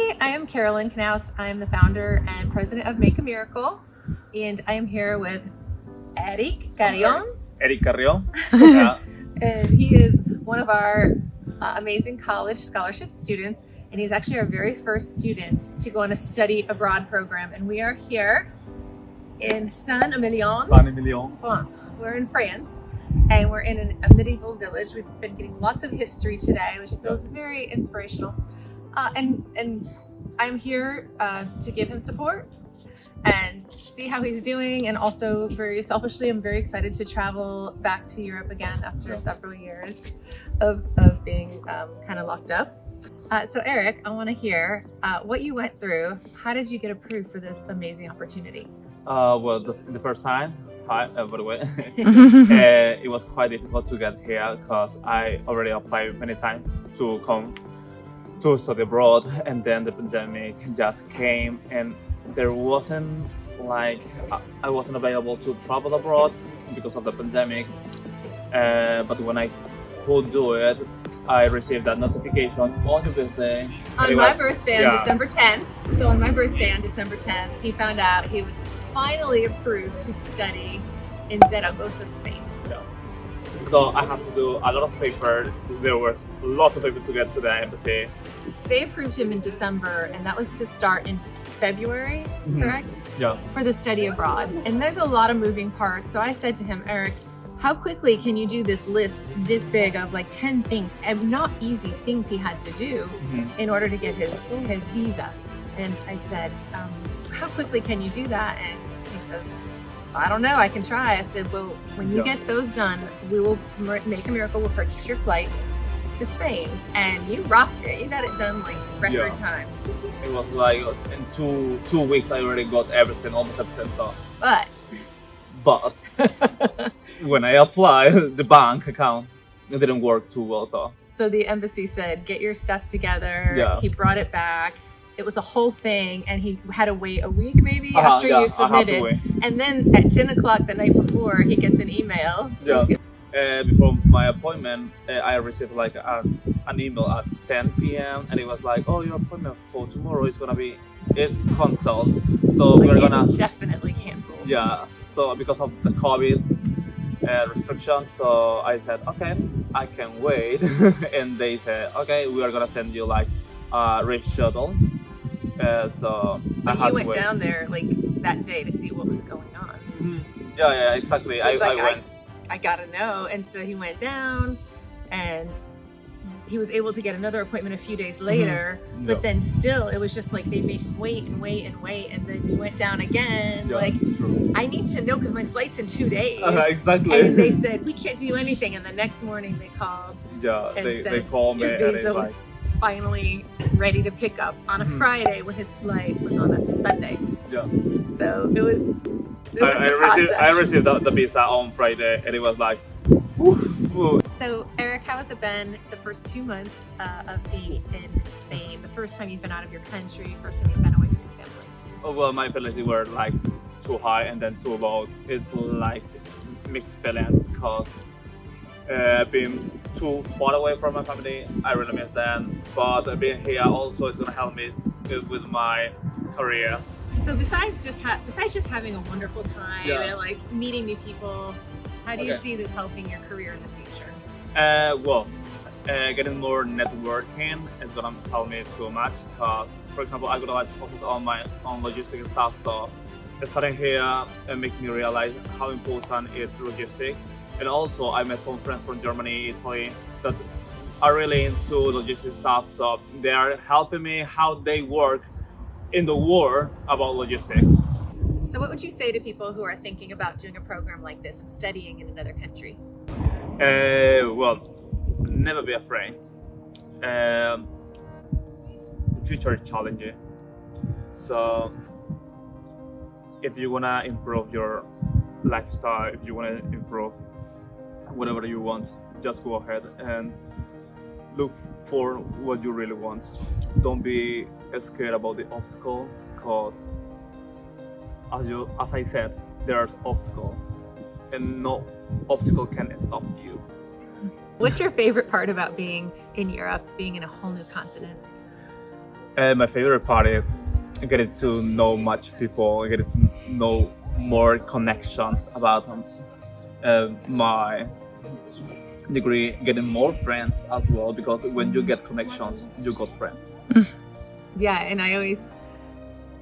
Hi, I am Carolyn Knaus. I am the founder and president of Make a Miracle, and I am here with Erick Carrion. Erick Carrion. Yeah. And he is one of our amazing college scholarship students, and he's actually our very first student to go on a study abroad program. And we are here in Saint-Emilion, France. We're in France, and we're in a medieval village. We've been getting lots of history today, which I feel is very inspirational. And I'm here to give him support and see how he's doing. And also, very selfishly, I'm very excited to travel back to Europe again after several years of being kind of locked up. So Erick, I want to hear what you went through. How did you get approved for this amazing opportunity? Well, the first time, by the way, it was quite difficult to get here because I already applied many times to come to study abroad, and then the pandemic just came, and there wasn't I wasn't available to travel abroad because of the pandemic. But when I could do it, I received that notification on the birthday. On my birthday on December 10th. So on my birthday on December 10th, he found out he was finally approved to study in Zaragoza, Spain. Yeah. So I had to do a lot of paper. There was lots of paper to get to the embassy. They approved him in December, and that was to start in February, correct? Yeah. For the study abroad. And there's a lot of moving parts. So I said to him, Erick, how quickly can you do this list this big of like 10 things, and not easy things he had to do in order to get his visa? And I said, how quickly can you do that? And he says, I don't know, I can try. I said, well, when you get those done, we will Make a Miracle will purchase your flight to Spain. And you rocked it. You got it done like record time. It was like in two weeks I already got everything, almost everything. So. But when I applied, the bank account, it didn't work too well. So the embassy said, get your stuff together. Yeah. He brought it back. It was a whole thing, and he had to wait a week maybe after you submitted. And then at 10 o'clock the night before, he gets an email. Yeah. Before my appointment, I received like an email at 10 p.m. and it was like, oh, your appointment for tomorrow is gonna be cancelled. So like we're gonna definitely canceled. Yeah. So because of the COVID restrictions, so I said, okay, I can wait. And they said, okay, we are gonna send you like a race shuttle. So but you went down there like that day to see what was going on. Yeah, exactly. I went. I gotta know, and so he went down, and he was able to get another appointment a few days later. But then still, it was just like they made him wait and wait and wait, and then he went down again. I need to know because my flight's in 2 days. Exactly. And they said we can't do anything, and the next morning they called. Yeah, and they said, called me, your visa was finally ready to pick up on a Friday when his flight was on a Sunday. Yeah. So it was a process. I received the visa on Friday, and it was like, woof. So Erick, how has it been the first 2 months of being in Spain? The first time you've been out of your country, first time you've been away from your family? Oh, well, my feelings were like too high and then too low. It's like mixed feelings because being too far away from my family, I really miss them. But being here also is gonna help me with my career. So besides just having a wonderful time and like meeting new people, how do you see this helping your career in the future? Getting more networking is gonna help me too much because, for example, I'm gonna like to focus on my own logistics stuff. So starting here makes me realize how important is logistics. And also, I met some friends from Germany, Italy that are really into logistics stuff. So they are helping me how they work in the war about logistics. So what would you say to people who are thinking about doing a program like this and studying in another country? Well, never be afraid. The future is challenging. So if you wanna improve your lifestyle, if you wanna improve whatever you want, just go ahead and look for what you really want. Don't be scared about the obstacles, because as I said, there's obstacles and no obstacle can stop you. What's your favorite part about being in Europe, being in a whole new continent? And my favorite part is getting to know much people, getting to know more connections about my degree, getting more friends as well, because when you get connections, you got friends. Yeah, and I always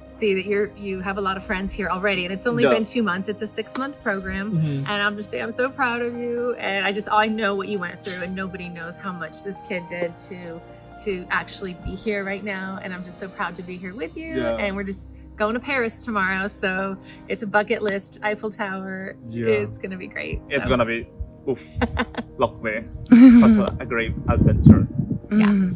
see that you have a lot of friends here already, and it's only Yeah. been 2 months. It's a 6-month program, Mhm. and I'm just saying I'm so proud of you. And I know what you went through, and nobody knows how much this kid did to actually be here right now. And I'm just so proud to be here with you. Yeah. And we're just going to Paris tomorrow, so it's a bucket list. Eiffel Tower. Yeah. It's gonna be great. It's so. gonna be lovely. Such a great adventure. Yeah.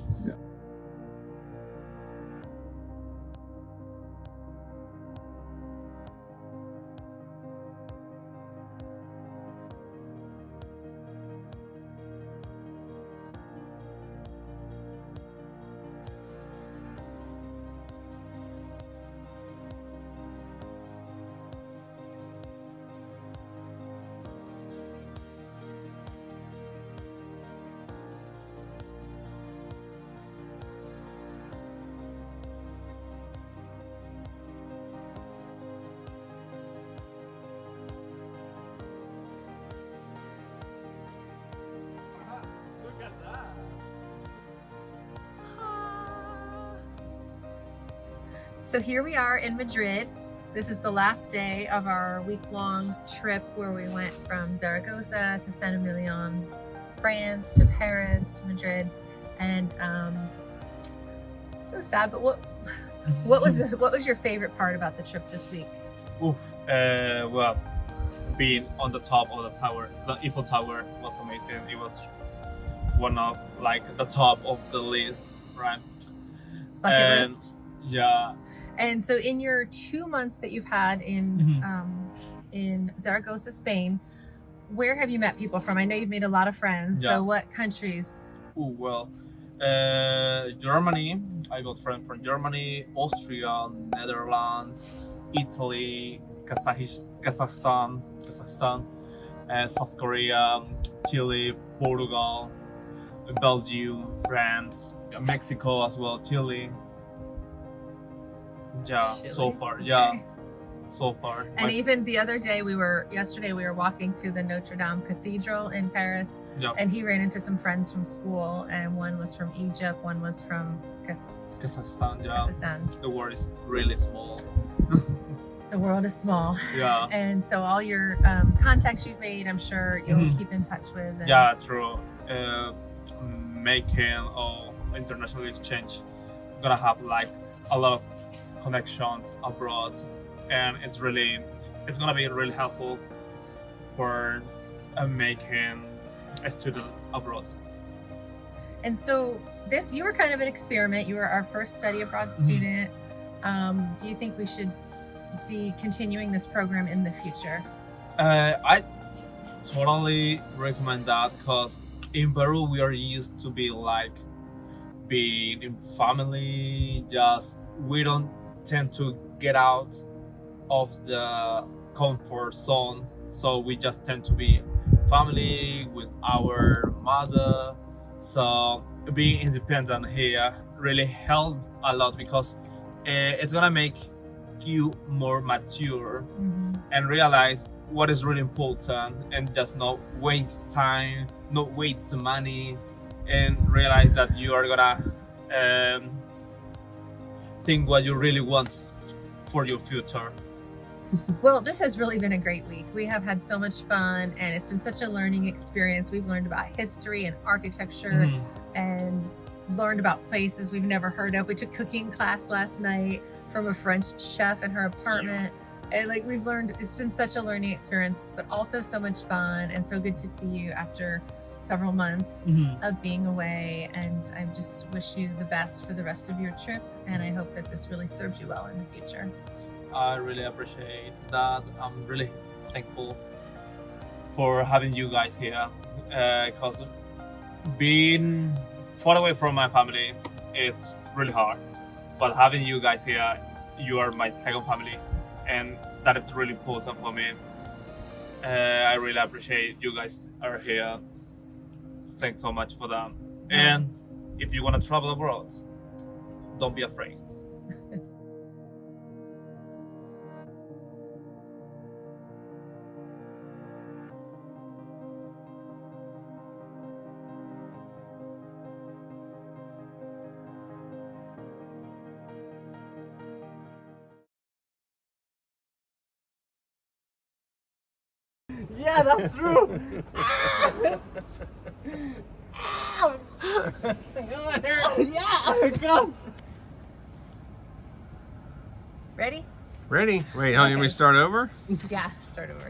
Look at that. So here we are in Madrid. This is the last day of our week-long trip where we went from Zaragoza to Saint Emilion, France, to Paris, to Madrid, and so sad. But what was your favorite part about the trip this week? Well, being on the top of the tower, the Eiffel Tower was amazing. It was one of the top of the list, right? Bucket list. Yeah. And so in your 2 months that you've had in Zaragoza, Spain, where have you met people from? I know you've made a lot of friends. Yeah. So what countries? Germany. I got friends from Germany, Austria, Netherlands, Italy, Kazakhstan, South Korea, Chile, Portugal, Belgium, France, Mexico as well, Chile. Yeah, Chile. so far. Yeah, Okay. so far. And even the other day, yesterday we were walking to the Notre Dame Cathedral in Paris, Yeah. and he ran into some friends from school, and one was from Egypt, one was from Kazakhstan. Yeah, Kazakhstan. the world is really small. The world is small. Yeah. And so all your contacts you've made, I'm sure you'll keep in touch with. And Yeah, true. Making international exchange, gonna have a lot of connections abroad, and it's gonna be really helpful for making a student abroad. And so you were kind of an experiment. You were our first study abroad student. Do you think we should be continuing this program in the future? I totally recommend that, because in Peru we are used to be being in family. We don't tend to get out of the comfort zone, so we just tend to be family with our mother. So being independent here really helped a lot, because it's gonna make you more mature and realize what is really important, and just not waste time, not waste money, and realize that you are gonna think what you really want for your future. Well, this has really been a great week. We have had so much fun, and it's been such a learning experience. We've learned about history and architecture and learned about places we've never heard of. We took cooking class last night from a French chef in her apartment. And we've learned, it's been such a learning experience, but also so much fun, and so good to see you after several months of being away. And I just wish you the best for the rest of your trip, and I hope that this really serves you well in the future. I really appreciate that. I'm really thankful for having you guys here, because being far away from my family, it's really hard. But having you guys here, you are my second family, and that is really important for me. I really appreciate you guys are here. Thanks so much for that. And if you want to travel abroad, don't be afraid. Yeah, that's true. Yeah, come. Ready? Ready? Wait, how you want me to start over? Yeah, start over.